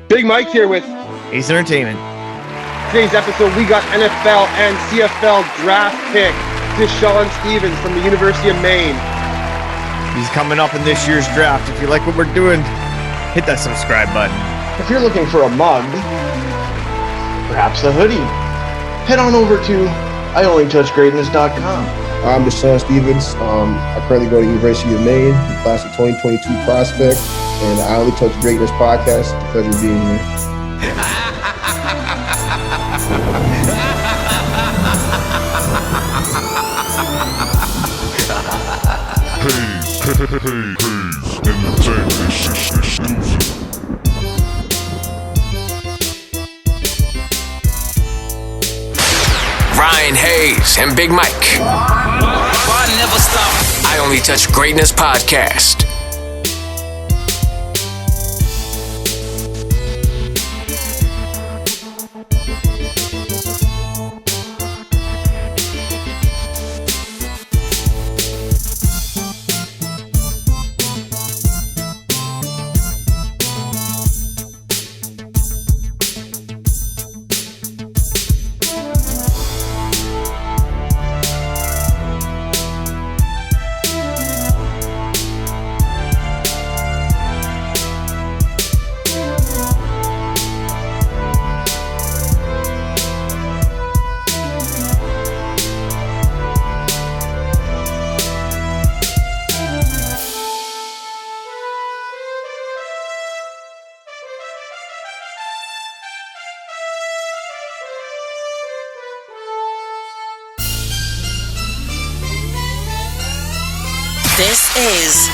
Big Mike here with Ace Entertainment. Today's episode. We got NFL and CFL draft pick Deshawn from the University of Maine. He's coming up in this year's draft. If you like what we're doing, hit that subscribe button. If you're looking for a mug, perhaps a hoodie, head on over to IOnlyTouchGreatness.com. I'm Deshawn Stevens. I currently go to the University of Maine, class of 2022 prospect, and the I Only Touch Greatness podcast. It's a pleasure being here. Ryan Hayes and Big Mike. Never stop. I Only Touch Greatness podcast. This is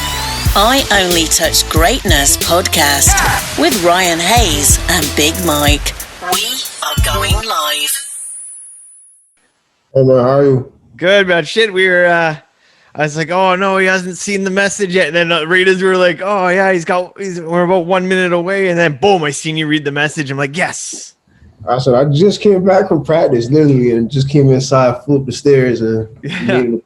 I Only Touch Greatness podcast with Ryan Hayes and Big Mike. We are going live. Hey man, how are you? Good, man. Shit, we were, I was like, oh no, he hasn't seen the message yet. And then readers were like, oh yeah, we're about 1 minute away. And then boom, I seen you read the message. I'm like, yes. I said, I just came back from practice, literally, and just came inside, flew up the stairs, and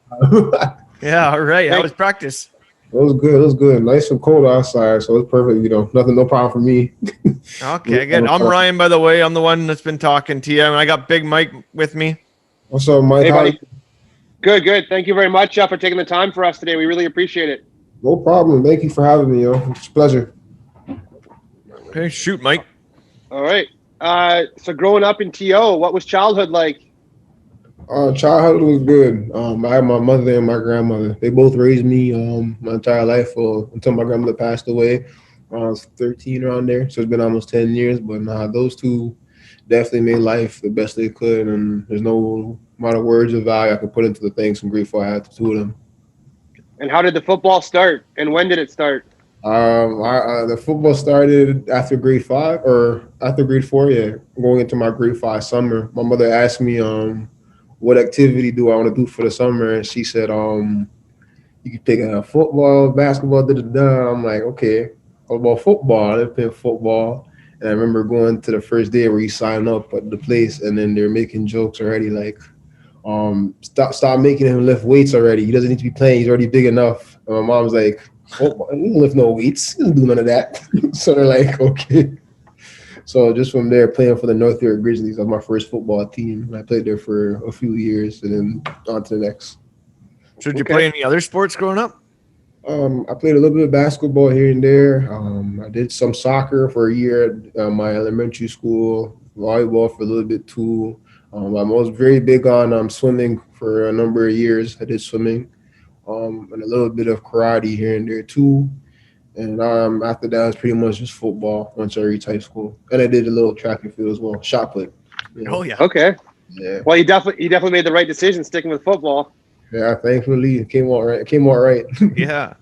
Yeah, all right. How was practice? It was good. It was good. Nice and cold outside, so it's perfect. No problem for me. Okay, good. I'm Ryan, by the way. I'm the one that's been talking to you, and I got Big Mike with me. What's up, Mike? Hey, buddy. Good. Thank you very much for taking the time for us today. We really appreciate it. No problem. Thank you for having me, yo. It's a pleasure. Okay, shoot, Mike. All right. So growing up in TO, what was childhood like? Childhood was good. I had my mother and my grandmother. They both raised me my entire life until my grandmother passed away when I was 13 around there. So it's been almost 10 years. But those two definitely made life the best they could. And there's no amount of words of value I could put into the things. I'm grateful I had the two of them. And how did the football start? And when did it start? The football started after grade 5 or after grade 4. Yeah, going into my grade 5 summer. My mother asked me what activity do I want to do for the summer? And she said, you can pick football, basketball, da-da-da. I'm like, okay, what about football? They picked football. And I remember going to the first day where you sign up at the place, and then they're making jokes already like, stop making him lift weights already. He doesn't need to be playing. He's already big enough. And my mom's like, football, he don't lift no weights. He doesn't do none of that. So they're like, okay. So just from there, playing for the North York Grizzlies, that was my first football team. I played there for a few years, and then on to the next. So did you play any other sports growing up? I played a little bit of basketball here and there. I did some soccer for a year at my elementary school, volleyball for a little bit too. I was very big on swimming for a number of years. I did swimming, and a little bit of karate here and there too. And after that, it was pretty much just football once I reached high school. And I did a little track and field as well, shot put. Oh, yeah. Okay. Yeah. Well, you definitely made the right decision sticking with football. Yeah, thankfully, it came out right. Yeah.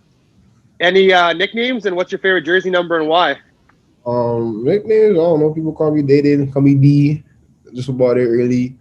Any nicknames, and what's your favorite jersey number and why? Nicknames, I don't know. People call me Day, call me D. Just about it, really.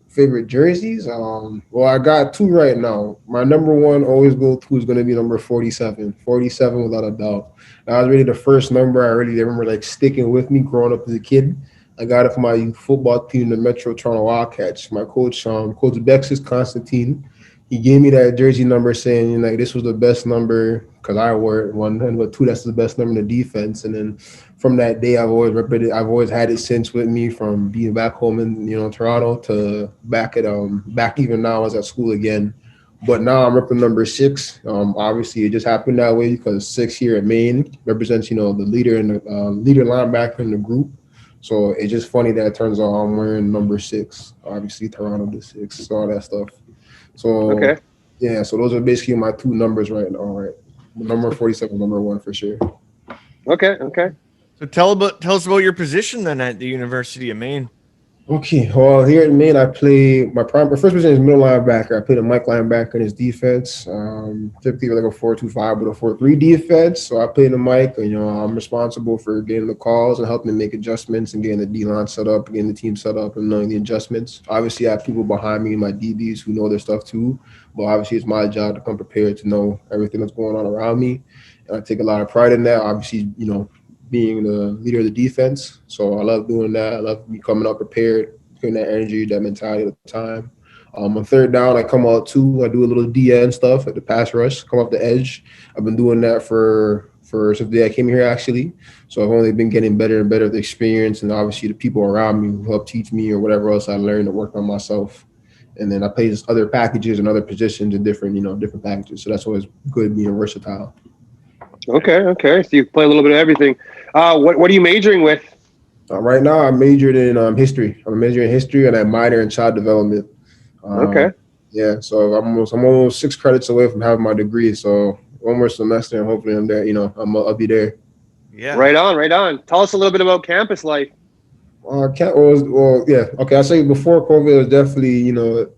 Favorite jerseys? Well, I got two right now. My number one always go to is going to be number 47. 47 without a doubt. That was really the first number I really remember like sticking with me growing up as a kid. I got it for my youth football team, the Metro Toronto Wildcats. My coach, Coach Bexis Constantine, he gave me that jersey number saying, like, this was the best number because I wore it, one, and but two, that's the best number in the defense. And then from that day, I've always had it since with me, from being back home in Toronto to back even now I was at school again. But now I'm repping number 6. Obviously, it just happened that way because 6 here at Maine represents the leader and the leader linebacker in the group. So it's just funny that it turns out I'm wearing number 6. Obviously, Toronto the 6, all that stuff. So Okay. yeah, so those are basically my 2 numbers right now. Right, number 47, number 1 for sure. Okay. Okay. So tell us about your position then at the University of Maine. Okay, well, here in Maine, I play my first position is middle linebacker. I play the Mike linebacker in his defense. Typically like a 4-2-5 with a 4-3 defense. So I play the Mike, and I'm responsible for getting the calls and helping to make adjustments and getting the D-line set up, getting the team set up, and knowing the adjustments. Obviously, I have people behind me, my DBs, who know their stuff too. But obviously, it's my job to come prepared to know everything that's going on around me. And I take a lot of pride in that. Obviously, being the leader of the defense. So I love doing that. I love me coming up prepared, putting that energy, that mentality at the time. On third down, I come out too. I do a little DN stuff at the pass rush, come off the edge. I've been doing that for since the day I came here, actually. So I've only been getting better and better with the experience, and obviously the people around me who help teach me or whatever else I learned to work on myself. And then I play just other packages and other positions in different packages. So that's always good being versatile. Okay. Okay. So you play a little bit of everything. What are you majoring with? Right now, I majored in history. I'm majoring in history, and I minor in child development. Okay. Yeah, so I'm almost 6 credits away from having my degree. So one more semester, and hopefully I'm there. I'll be there. Yeah. Right on. Right on. Tell us a little bit about campus life. Yeah. Okay, I say before COVID, it was definitely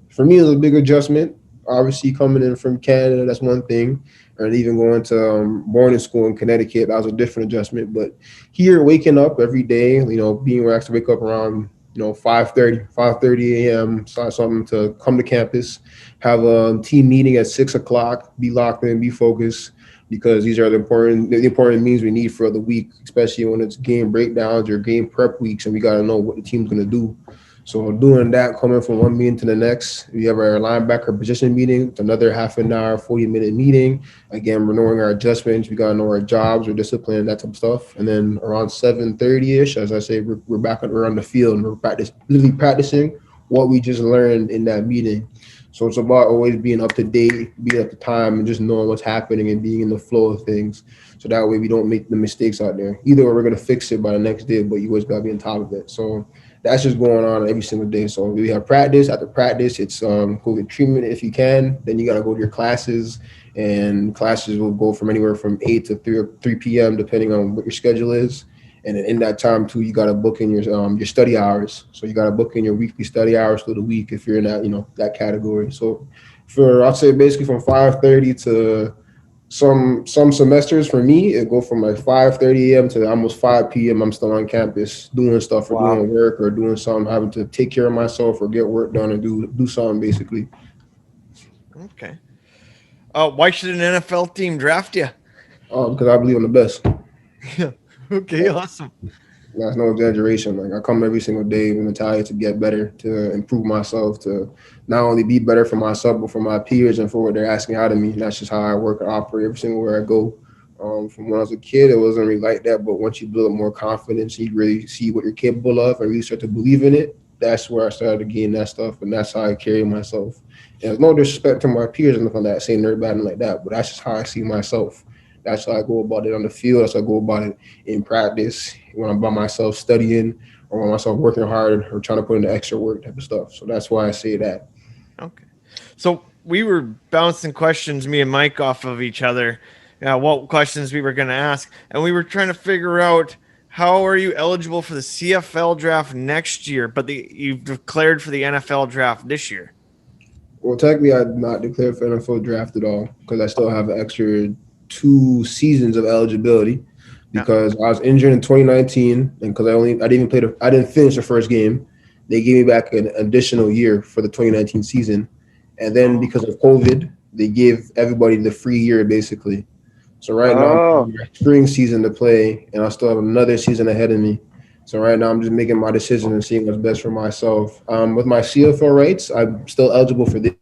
for me it was a big adjustment. Obviously, coming in from Canada, that's one thing. And even going to boarding school in Connecticut, that was a different adjustment. But here, waking up every day, being where I have to wake up around 5:30 a.m. Start something to come to campus, have a team meeting at 6 o'clock, be locked in, be focused, because these are the important means we need for the week, especially when it's game breakdowns or game prep weeks, and we got to know what the team's going to do. So doing that, coming from one meeting to the next, we have our linebacker position meeting, another half an hour, 40-minute meeting. Again, we're knowing our adjustments. We got to know our jobs, our discipline, that type of stuff. And then around 7:30-ish, as I say, we're on the field, and we're literally practicing what we just learned in that meeting. So it's about always being up to date, being at the time, and just knowing what's happening and being in the flow of things. So that way we don't make the mistakes out there. Either way, we're going to fix it by the next day, but you always got to be on top of it. So that's just going on every single day. So we have practice. After practice, it's go get treatment if you can. Then you got to go to your classes, and classes will go from anywhere from 8 to 3 p.m. depending on what your schedule is. And then in that time too, you got to book in your study hours. So you got to book in your weekly study hours through the week if you're in that that category. So I'd say basically from 5:30 to some semesters for me, it go from like 5:30 a.m. to almost 5 p.m. I'm still on campus doing stuff or doing work or doing something, having to take care of myself or get work done and do something basically. Okay. Why should an NFL team draft you? Because I believe I'm the best. Yeah. Okay, awesome. That's no exaggeration. Like I come every single day with mentality to get better, to improve myself, to not only be better for myself, but for my peers and for what they're asking out of me. And that's just how I work and operate every single where I go. From when I was a kid, it wasn't really like that. But once you build up more confidence, you really see what you're capable of and really start to believe in it. That's where I started to gain that stuff, and that's how I carry myself. And there's no disrespect to my peers and nothing like that, saying they're bad and like that, but that's just how I see myself. That's how I go about it on the field. That's how I go about it in practice when I'm by myself studying or by myself working hard or trying to put in the extra work type of stuff. So that's why I say that. Okay. So we were bouncing questions, me and Mike, off of each other, what questions we were going to ask. And we were trying to figure out, how are you eligible for the CFL draft next year, but you've declared for the NFL draft this year? Well, technically, I did not declare for NFL draft at all because I still have an extra 2 seasons of eligibility because I was injured in 2019 and because I didn't finish the first game. They gave me back an additional year for the 2019 season, and then because of COVID, they gave everybody the free year basically. So right now I'm in spring season to play, and I still have another season ahead of me. So right now I'm just making my decision and seeing what's best for myself. With my CFL rights, I'm still eligible for this.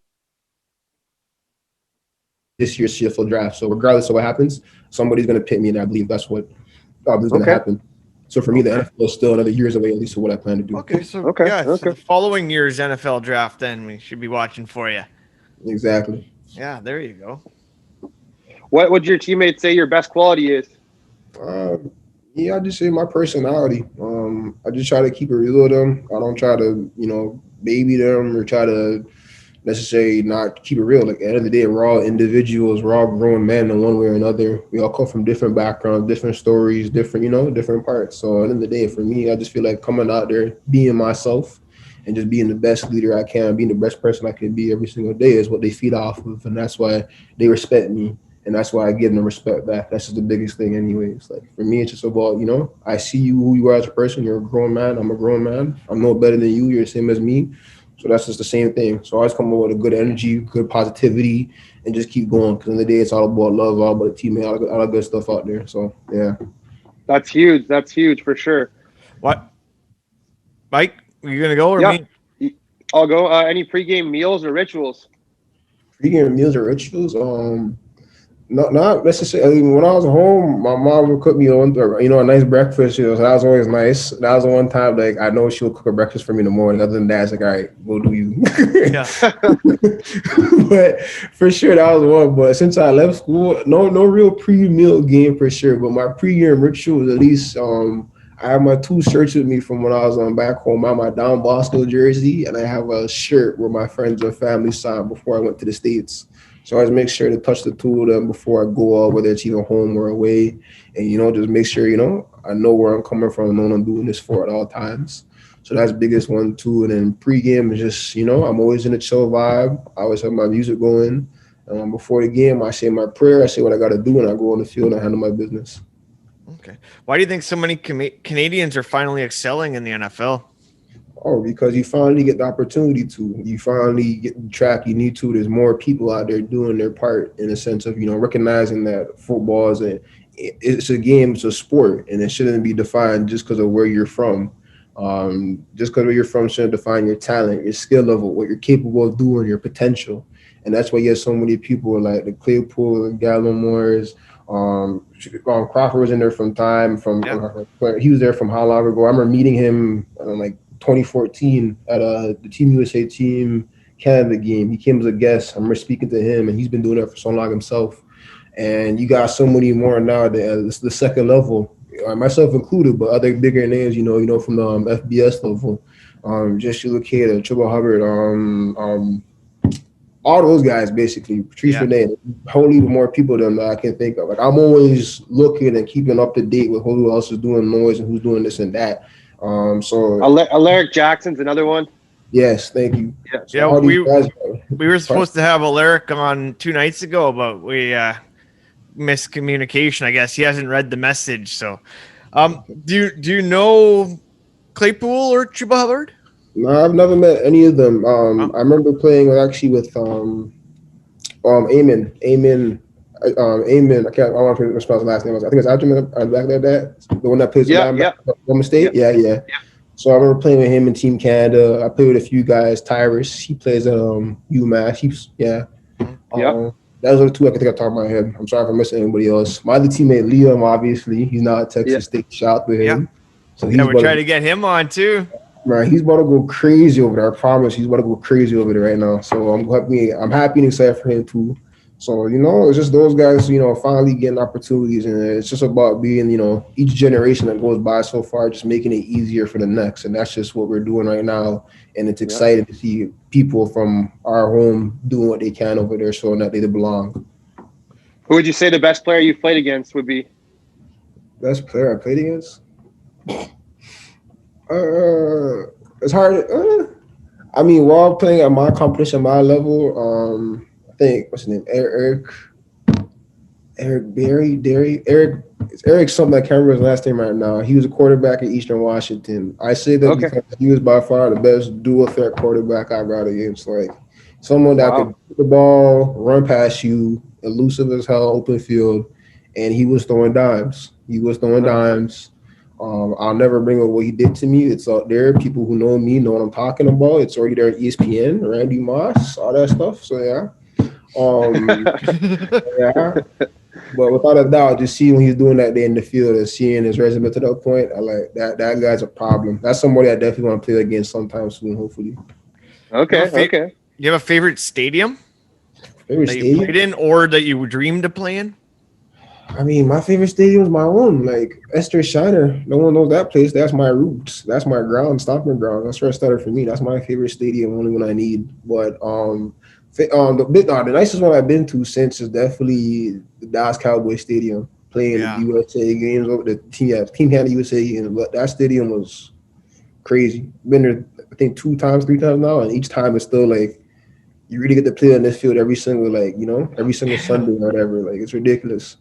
this year's CFL draft. So regardless of what happens, somebody's going to pick me, and I believe that's what is going to happen. So for me, the NFL is still another years away, at least, of what I plan to do. Okay, so so the following year's NFL draft, then we should be watching for you. Exactly. Yeah, there you go. What would your teammates say your best quality is? I just say my personality. I just try to keep it real with them. I don't try to, baby them or try to necessarily not keep it real. Like, at the end of the day, we're all individuals. We're all grown men in one way or another. We all come from different backgrounds, different stories, different parts. So at the end of the day, for me, I just feel like coming out there, being myself, and just being the best leader I can, being the best person I can be every single day is what they feed off of. And that's why they respect me. And that's why I give them respect back. That's just the biggest thing anyways. Like, for me, it's just about, I see you, who you are as a person. You're a grown man. I'm a grown man. I'm no better than you. You're the same as me. So that's just the same thing. So I always come up with a good energy, good positivity, and just keep going. Because in the day, it's all about love, all about teammate, all that good stuff out there. So, yeah. That's huge. That's huge for sure. What? Mike, are you going to go or me? I'll go. Any pregame meals or rituals? Pregame meals or rituals? Not necessarily. When I was home, my mom would cook me a nice breakfast. So that was always nice. That was the one time, like, I know she'll cook a breakfast for me in the morning. Other than that, it's like, all right, we'll do you. Yeah. But for sure, that was one. But since I left school, no real pre-meal game for sure. But my pre-game ritual was at least I have my 2 shirts with me from when I was back home. I have my Down Bosco jersey, and I have a shirt where my friends and family signed before I went to the States. So I always make sure to touch the 2 of them before I go out, whether it's even home or away. And, just make sure, I know where I'm coming from and know what I'm doing this for at all times. So that's the biggest one, too. And then pregame is just, I'm always in a chill vibe. I always have my music going. Before the game, I say my prayer. I say what I got to do, and I go on the field and handle my business. Okay. Why do you think so many Canadians are finally excelling in the NFL? Oh, because you finally get the opportunity to. You finally get the track you need to. There's more people out there doing their part in the sense of, recognizing that football it's a game, it's a sport, and it shouldn't be defined just because of where you're from. Just because where you're from shouldn't define your talent, your skill level, what you're capable of doing, your potential. And that's why you have so many people like the Claypool and Gallimores. Crawford was in there he was there from how long ago? I remember meeting him like 2014 at the Team USA Team Canada game. He came as a guest. I remember speaking to him, and he's been doing that for so long himself. And you got so many more now that the second level, myself included, but other bigger names, from the FBS level. Just you look here at Chuba Hubbard, all those guys basically. Patrice Renee, wholly more people than I can think of. Like, I'm always looking and keeping up to date with who else is doing noise and who's doing this and that. So Alaric Jackson's another one. Yes, thank you. So we were supposed to have Alaric on 2 nights ago, but we miscommunication. I guess he hasn't read the message. So, do you know Claypool or Chuba Hubbard? No, I've never met any of them. I remember playing with Eamon. Amen. I want to pronounce his last name. I think it's Algernon. Back there, the one that plays Oklahoma State. Yeah. So I remember playing with him in Team Canada. I played with a few guys. Tyrus, he plays at UMass. Those are the 2 I can think of top of my head. I'm sorry if I'm missing anybody else. My other teammate Liam, obviously, he's now at Texas State. Shout out to him. So we're trying to get him on too. Right, he's about to go crazy over there. I promise, he's about to go crazy over there right now. So I'm happy and excited for him too. So, it's just those guys, finally getting opportunities, and it's just about being, each generation that goes by so far, just making it easier for the next. And that's just what we're doing right now. And it's exciting to see people from our home doing what they can over there, showing that they belong. Who would you say the best player you've played against would be? Best player I played against? It's hard. While playing at my competition, my level, I think what's his name? Eric something. I can't remember his last name right now. He was a quarterback in Eastern Washington. I say that because he was by far the best dual threat quarterback I got against. Like, someone that could put the ball, run past you, elusive as hell, open field, and he was throwing dimes. I'll never bring up what he did to me. It's out there. People who know me know what I'm talking about. It's already there on ESPN, Randy Moss, all that stuff. So, yeah. Yeah. But without a doubt, just seeing what he's doing that day in the field and seeing his resume to that point, I like that. That guy's a problem. That's somebody I definitely want to play against sometime soon, hopefully. Okay, okay. You have a favorite stadium Favorite that you stadium? played in or that you dreamed to play in? I mean, my favorite stadium is my own, like Esther Shiner. No one knows that place. That's my roots. That's my ground, stomping ground. That's where it started for me. That's my favorite stadium, only when I need. But the nicest one I've been to since is definitely the Dallas Cowboy Stadium, playing the Yeah. USA games over the team had the USA games. But that stadium was crazy. Been there, I think 3 times now, and each time it's still like you really get to play on this field every single every single Sunday or whatever. Like it's ridiculous.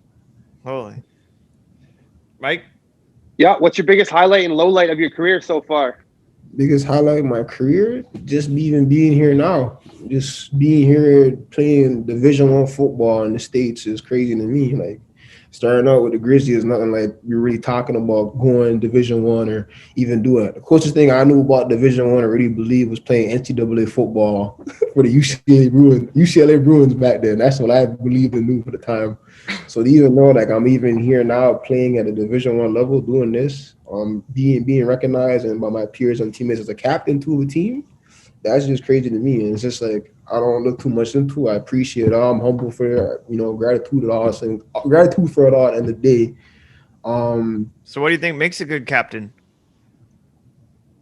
Holy. Mike? Yeah, what's your biggest highlight and low light of your career so far? Biggest highlight of my career, just even being here now. Just being here playing Division I football in the States is crazy to me. Like starting out with the Grizzlies is nothing like you're really talking about going Division I or even doing it. The closest thing I knew about Division I really believe was playing NCAA football for the UCLA Bruins back then. That's what I believed and knew for the time. So to even know like I'm even here now playing at a Division I level doing this, being recognized and by my peers and teammates as a captain to a team, that's just crazy to me. And it's just like I don't look too much into it. I appreciate it all. I'm humble for it, gratitude for it all at the end of the day. So what do you think makes a good captain?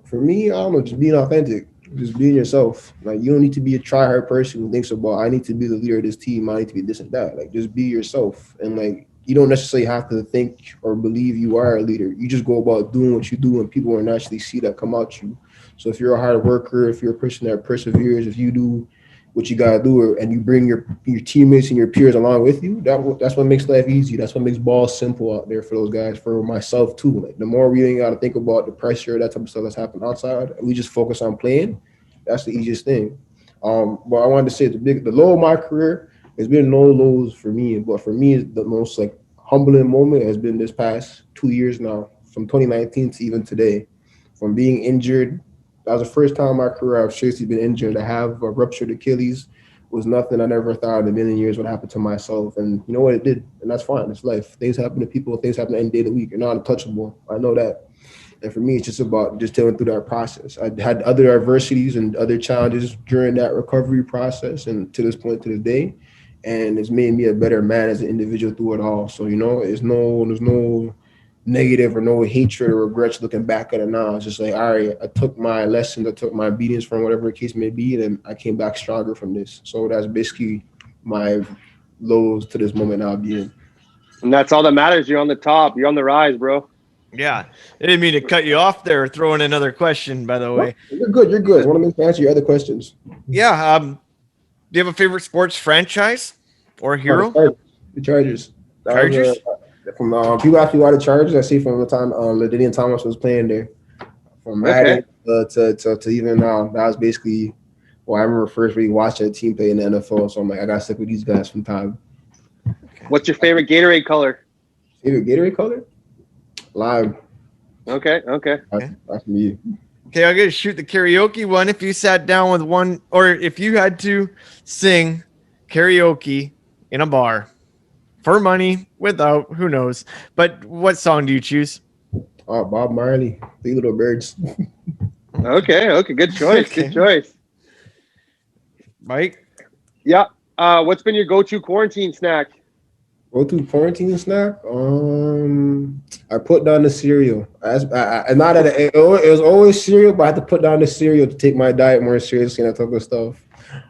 For me, I don't know, just being authentic, just being yourself. Like you don't need to be a try-hard person who thinks about I need to be the leader of this team, I need to be this and that. Like just be yourself. And like you don't necessarily have to think or believe you are a leader. You just go about doing what you do and people will naturally see that come out you. So if you're a hard worker, if you're a person that perseveres, if you do what you gotta do, and you bring your teammates and your peers along with you, that's what makes life easy. That's what makes ball simple out there for those guys. For myself too, like the more we ain't gotta think about the pressure, that type of stuff that's happening outside, we just focus on playing. That's the easiest thing. But I wanted to say the low of my career has been no lows for me, but for me the most like humbling moment has been this past 2 years now, from 2019 to even today, from being injured. That was the first time in my career I've seriously been injured. To have a ruptured Achilles was nothing I never thought in a million years would happen to myself. And you know what, it did. And that's fine. It's life. Things happen to people. Things happen any day of the week. You're not untouchable. I know that. And for me, it's just about just dealing through that process. I had other adversities and other challenges during that recovery process and to this point, to this day. And it's made me a better man as an individual through it all. So, there's no negative or no hatred or regrets looking back at it now. It's just like, all right, I took my lessons, I took my beatings from whatever the case may be, and I came back stronger from this. So that's basically my lows to this moment I'll be in. And that's all that matters. You're on the top. You're on the rise, bro. Yeah. I didn't mean to cut you off there throwing another question, by the way. You're good. I want to make sure answer your other questions. Yeah. Do you have a favorite sports franchise or hero? The Chargers. Chargers? From people ask me why the Chargers, I see from the time LaDainian Thomas was playing there. From Madden to even now, that was basically I remember first really watching a team play in the NFL. So I'm like, I got to stick with these guys from time. What's your favorite Gatorade color? Favorite Gatorade color? Lime. Okay. That's me. Okay, I'm going to shoot the karaoke one. If you sat down with one, or if you had to sing karaoke in a bar for money, without, who knows. But what song do you choose? Bob Marley, Three Little Birds. Okay. Good choice. Okay. Good choice. Mike? Yeah. What's been your go-to quarantine snack? Go-to quarantine snack? I put down the cereal. It was always cereal, but I had to put down the cereal to take my diet more seriously and that type of stuff.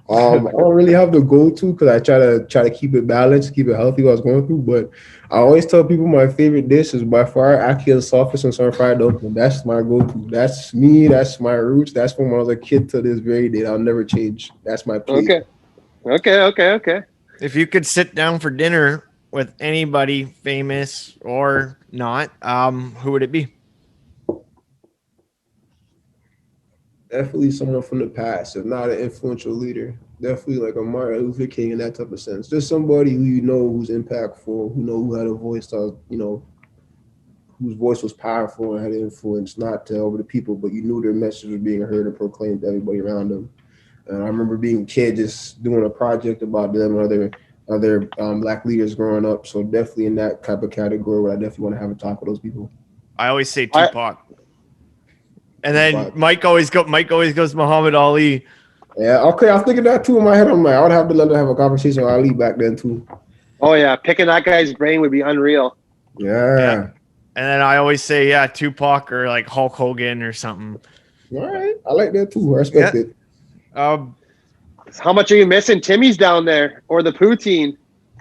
I don't really have the go-to because I try to keep it balanced, keep it healthy what I was going through. But I always tell people my favorite dish is by far ackee and saltfish and summer fried dumpling. That's my go-to. That's me. That's my roots. That's from when I was a kid to this very day. I'll never change. That's my plate. Okay. If you could sit down for dinner with anybody famous or not, who would it be? Definitely someone from the past, if not an influential leader. Definitely like a Martin Luther King in that type of sense. Just somebody who who's impactful, who had a voice that whose voice was powerful and had influence not to over the people, but you knew their message was being heard and proclaimed to everybody around them. And I remember being a kid just doing a project about them and other black leaders growing up. So definitely in that type of category where I definitely want to have a talk with those people. I always say I- Tupac. And then Tupac. Mike always goes Muhammad Ali. Yeah, okay. I was thinking that too in my head. I'm like, I would have to let them have a conversation with Ali back then too. Oh yeah, picking that guy's brain would be unreal. Yeah. And then I always say, Tupac or like Hulk Hogan or something. All right. I like that too. I respect it. How much are you missing? Timmy's down there or the poutine?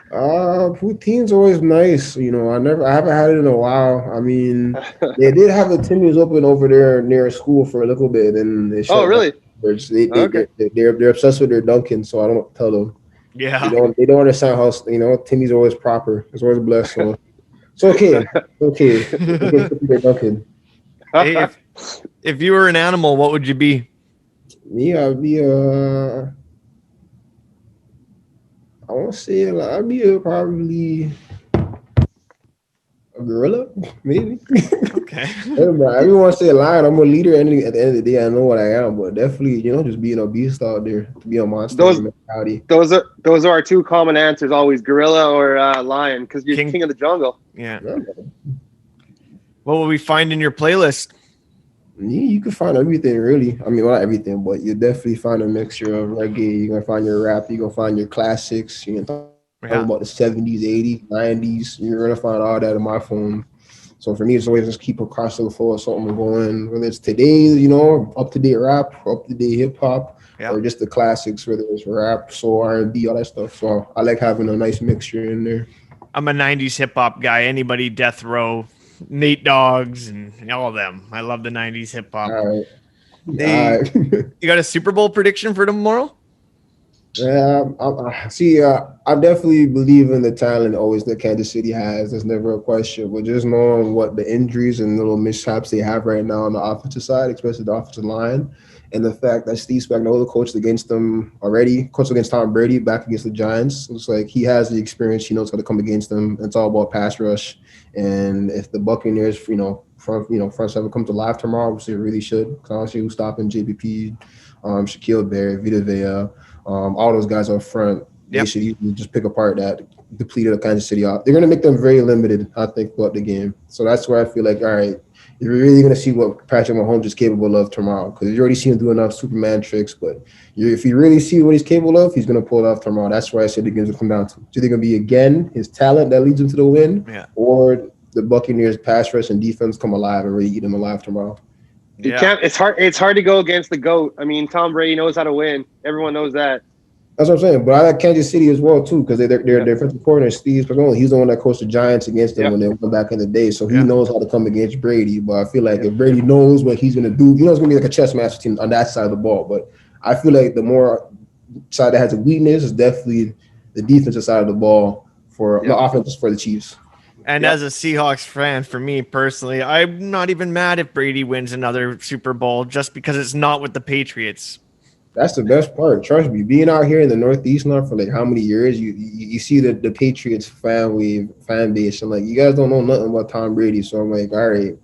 Poutine's always nice. You know, I haven't had it in a while. I mean, they did have the Timmy's open over there near school for a little bit, and they Oh really? Okay. They're obsessed with their Dunkin', so I don't tell them. Yeah. They don't understand how Timmy's always proper. It's always blessed. So it's okay. They're Dunkin'. Hey, if you were an animal, what would you be? Me, I'd be I want to say I'd be probably a gorilla, maybe. Okay. Everyone say a lion. I'm a leader, and at the end of the day, I know what I am. But definitely, just being a beast out there, to be a monster mentality. Those are our two common answers always: gorilla or lion, because you're king of the jungle. Yeah. What will we find in your playlist? You can find everything, really. I mean, well, not everything, but you definitely find a mixture of reggae. You're gonna find your rap. You're gonna find your classics. You're gonna talk about the 70s, 80s, 90s. You're gonna find all that in my phone. So for me, it's always just keep across the floor of something going. Whether it's today's, up to date rap, up to date hip hop, or just the classics. Whether it's rap, soul, R&B, all that stuff. So I like having a nice mixture in there. I'm a 90s hip hop guy. Anybody Death Row, Nate Doggs, and all of them. I love the 90s hip hop. All right. You got a Super Bowl prediction for tomorrow? Yeah, I definitely believe in the talent always that Kansas City has. There's never a question. But just knowing what the injuries and little mishaps they have right now on the offensive side, especially the offensive line, and the fact that Steve Spagnuolo coached against them already, coached against Tom Brady back against the Giants. It's like he has the experience. He knows how to come against them. It's all about pass rush. And if the Buccaneers, front seven come to life tomorrow, which they really should, because I don't see who's stopping JPP, Shaquille Barrett, Vita Vea, all those guys up front. They should easily just pick apart that depleted Kansas City off. They're going to make them very limited, I think, throughout the game. So that's where I feel like, all right, you're really going to see what Patrick Mahomes is capable of tomorrow, because you already seen him do enough Superman tricks. But if you really see what he's capable of, he's going to pull it off tomorrow. That's why I said the game's going to come down to. It's either going to be, again, his talent that leads him to the win, or the Buccaneers pass rush and defense come alive and really eat him alive tomorrow. You can't. It's hard to go against the GOAT. I mean, Tom Brady knows how to win. Everyone knows that. That's what I'm saying. But I like Kansas City as well too, because their defensive coordinator Steve Spagnuolo, he's the one that coached the Giants against them when they went back in the day. So he knows how to come against Brady. But I feel like if Brady knows what he's gonna do, it's gonna be like a chess match team on that side of the ball. But I feel like the more side that has a weakness is definitely the defensive side of the ball for the offense for the Chiefs. And as a Seahawks fan, for me personally, I'm not even mad if Brady wins another Super Bowl just because it's not with the Patriots. That's the best part. Trust me, being out here in the Northeast now for like how many years, you see the Patriots fan base, and like you guys don't know nothing about Tom Brady. So I'm like, all right,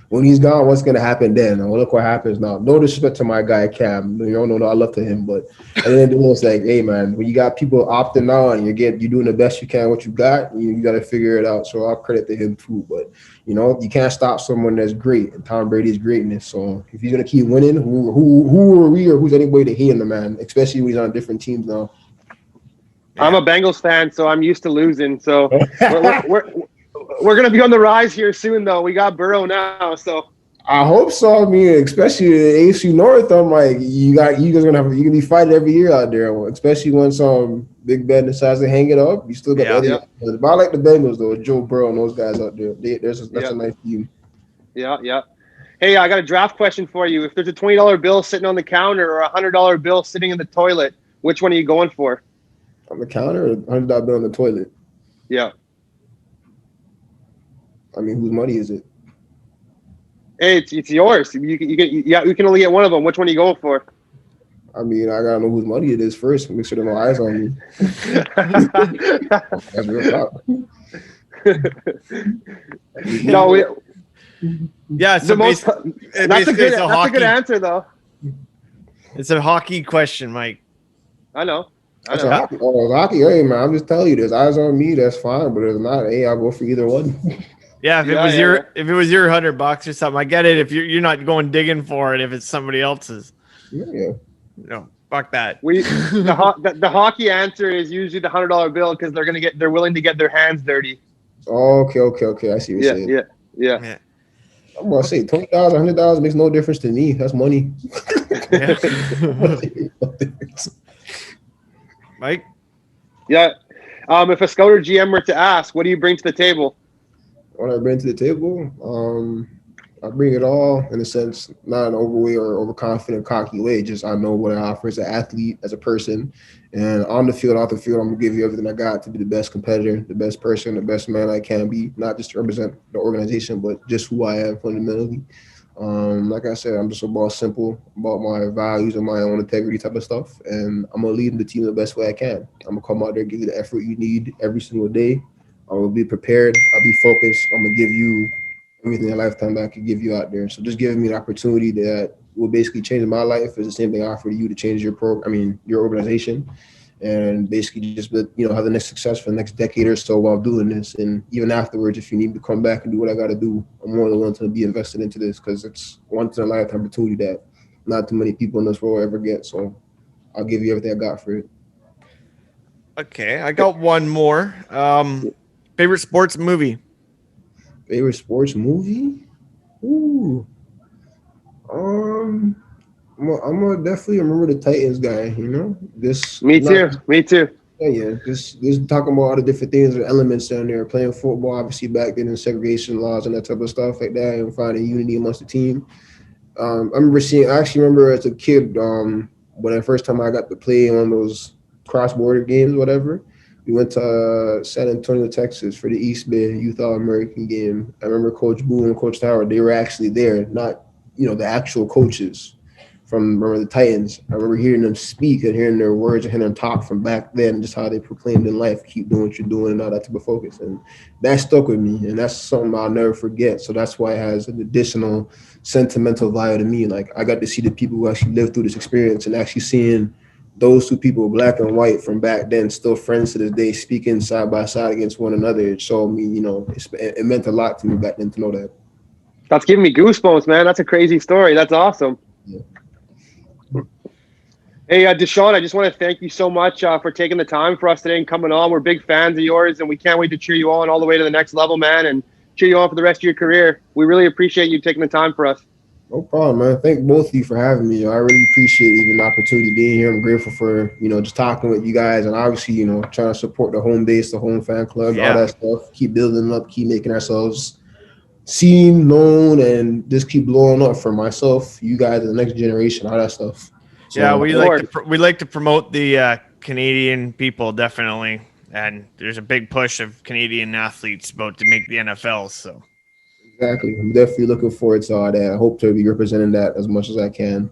when he's gone, what's gonna happen then? And look what happens now. No disrespect to my guy Cam, you don't know no, I love to him, but at the end of the day, it's like, hey man, when you got people opting out and you're doing the best you can what you got, you got to figure it out. So I'll credit to him too. But you can't stop someone that's great, and Tom Brady's greatness. So if he's gonna keep winning, who are we or who's anybody to hate him, the man? Especially when he's on different teams now. I'm a Bengals fan, so I'm used to losing. So we're gonna be on the rise here soon, though. We got Burrow now, so I hope so. I mean, especially the AFC North. I'm like, you guys gonna be fighting every year out there, especially when some Big Ben decides to hang it up. You still got But I like the Bengals though, Joe Burrow and those guys out there. That's a nice team. Yeah. Hey, I got a draft question for you. If there's a $20 bill sitting on the counter or a $100 bill sitting in the toilet, which one are you going for? On the counter or $100 bill in the toilet? Yeah. I mean, whose money is it? Hey, it's yours. You can only get one of them. Which one are you going for? I mean, I gotta know whose money it is first. Make sure there are no eyes on me. That's real talk. No, yeah. So that's a good answer, though. It's a hockey question, Mike. I know. That's a hockey. Oh, it's hockey. Hey, man, I'm just telling you, there's eyes on me. That's fine, but if not, hey, I'll go for either one. Yeah, if it was your $100 or something, I get it. If you're not going digging for it, if it's somebody else's, Yeah. no, fuck that. The hockey answer is usually the $100 bill because they're willing to get their hands dirty. Okay. I see what you're saying. Yeah. I'm gonna say $20, $100 makes no difference to me. That's money. Yeah. Mike? Yeah. If a scout or GM were to ask, what do you bring to the table? What I bring to the table, I bring it all in a sense, not an overweight or overconfident, cocky way. Just I know what I offer as an athlete, as a person, and on the field, off the field, I'm gonna give you everything I got to be the best competitor, the best person, the best man I can be. Not just to represent the organization, but just who I am fundamentally. Like I said, I'm just about simple about my values and my own integrity type of stuff, and I'm gonna lead the team the best way I can. I'm gonna come out there, give you the effort you need every single day. I will be prepared. I'll be focused. I'm gonna give you everything a lifetime that I could give you out there. So just giving me an opportunity that will basically change my life is the same thing I offer to you to change your your organization, and basically just have the next success for the next decade or so while doing this. And even afterwards, if you need to come back and do what I got to do, I'm more than willing to be invested into this because it's once in a lifetime opportunity that not too many people in this world ever get. So I'll give you everything I got for it. Okay, I got one more. Favorite sports movie? Favorite sports movie? Ooh. I'm gonna definitely remember the Titans guy, Me too. Yeah. Just talking about all the different things and elements down there. Playing football, obviously back then in segregation laws and that type of stuff like that, and finding unity amongst the team. I actually remember as a kid, when the first time I got to play on those cross-border games, whatever. We went to San Antonio, Texas for the East Bay Youth All-American game. I remember Coach Boo and Coach Howard, they were actually there, not, the actual coaches from the Titans. I remember hearing them speak and hearing their words and hearing them talk from back then, just how they proclaimed in life, keep doing what you're doing and all that type of focus. And that stuck with me, and that's something I'll never forget. So that's why it has an additional sentimental value to me. Like, I got to see the people who actually lived through this experience and actually seeing those two people, black and white, from back then, still friends to this day, speaking side by side against one another. It showed me, it meant a lot to me back then to know that. That's giving me goosebumps, man. That's a crazy story. That's awesome. Yeah. Hey, Deshawn, I just want to thank you so much for taking the time for us today and coming on. We're big fans of yours, and we can't wait to cheer you on all the way to the next level, man, and cheer you on for the rest of your career. We really appreciate you taking the time for us. No problem, man. Thank both of you for having me. I really appreciate even the opportunity being here. I'm grateful for, just talking with you guys and obviously, trying to support the home base, the home fan club, all that stuff. Keep building up, keep making ourselves seen, known, and just keep blowing up for myself, you guys, the next generation, all that stuff. So, we like to promote the Canadian people, definitely. And there's a big push of Canadian athletes about to make the NFL, so. Exactly. I'm definitely looking forward to all that. I hope to be representing that as much as I can.